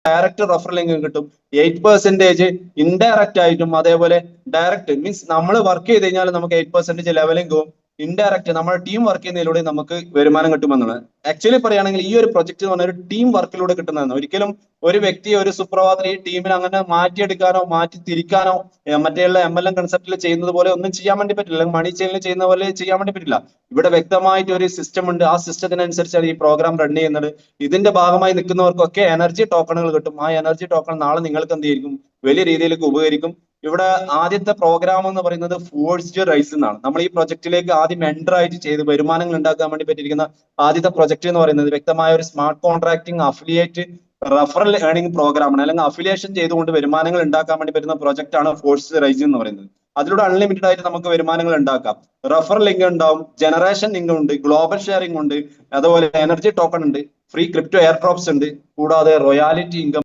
Direct referral income കിട്ടും. 8% indirect ആയിട്ടും അതേപോലെ ഡയറക്റ്റ് മീൻസ് നമ്മൾ വർക്ക് ചെയ്ത് കഴിഞ്ഞാൽ നമുക്ക് 8% ലെവൽ ഇൻകവും ഇൻഡയറക്റ്റ് നമ്മുടെ ടീം വർക്ക് ചെയ്യുന്നതിലൂടെ നമുക്ക് വരുമാനം കിട്ടുമെന്നുള്ളത്. ആക്ച്വലി പറയുകയാണെങ്കിൽ ഈ ഒരു പ്രൊജക്ട് എന്ന് പറഞ്ഞാൽ ഒരു ടീം വർക്കിലൂടെ കിട്ടുന്നതാണ്. ഒരിക്കലും ഒരു വ്യക്തിയെ ഒരു സുപ്രഭാതത്തിൽ ഈ ടീമിനെ അങ്ങനെ മാറ്റിയെടുക്കാനോ മാറ്റി തിരിക്കാനോ മറ്റേയുള്ള MLM കൺസെപ്റ്റിൽ ചെയ്യുന്നത് പോലെ ഒന്നും ചെയ്യാൻ വേണ്ടി പറ്റില്ല. മണി ചെയിനിൽ ചെയ്യുന്ന പോലെ ചെയ്യാൻ വേണ്ടി പറ്റില്ല. ഇവിടെ വ്യക്തമായിട്ട് ഒരു സിസ്റ്റം ഉണ്ട്. ആ സിസ്റ്റത്തിനനുസരിച്ചാണ് ഈ പ്രോഗ്രാം റൺ ചെയ്യുന്നത്. ഇതിന്റെ ഭാഗമായി നിൽക്കുന്നവർക്കൊക്കെ എനർജി ടോക്കണുകൾ കിട്ടും. ആ എനർജി ടോക്കൺ നാളെ നിങ്ങൾക്ക് എന്ത് ചെയ്യും, വലിയ രീതിയിലേക്ക് ഉപകരിക്കും. ഇവിടെ ആദ്യത്തെ പ്രോഗ്രാം എന്ന് പറയുന്നത് ഫോഴ്സ്ഡ് റൈസ് എന്നാണ്. നമ്മൾ ഈ പ്രൊജക്റ്റിലേക്ക് ആദ്യം എൻ്റർ ആയിട്ട് ചെയ്ത് വരുമാനങ്ങൾ ഉണ്ടാക്കാൻ വേണ്ടി പറ്റിയിരിക്കുന്ന ആദ്യത്തെ പ്രൊജക്ട് എന്ന് പറയുന്നത് വ്യക്തമായ ഒരു smart contracting affiliate referral earning program ആണ്. അല്ലെങ്കിൽ അഫിലിയേഷൻ ചെയ്തുകൊണ്ട് വരുമാനങ്ങൾ ഉണ്ടാക്കാൻ വേണ്ടി പറ്റുന്ന പ്രൊജക്ട് ആണ് ഫോഴ്സ്ഡ് റൈസ് എന്ന് പറയുന്നത്. അതിലൂടെ അൺലിമിറ്റഡ് ആയിട്ട് നമുക്ക് വരുമാനങ്ങൾ ഉണ്ടാക്കാം. റഫറൽ ഇൻകം ഉണ്ടാവും, ജനറേഷൻ ഇൻകം ഉണ്ട്, ഗ്ലോബൽ ഷെയറിംഗ് ഉണ്ട്, അതുപോലെ എനർജി ടോക്കൺ ഉണ്ട്, ഫ്രീ ക്രിപ്റ്റോ എയർ ഡ്രോപ്സ് ഉണ്ട്, കൂടാതെ റോയാലിറ്റി ഇൻകം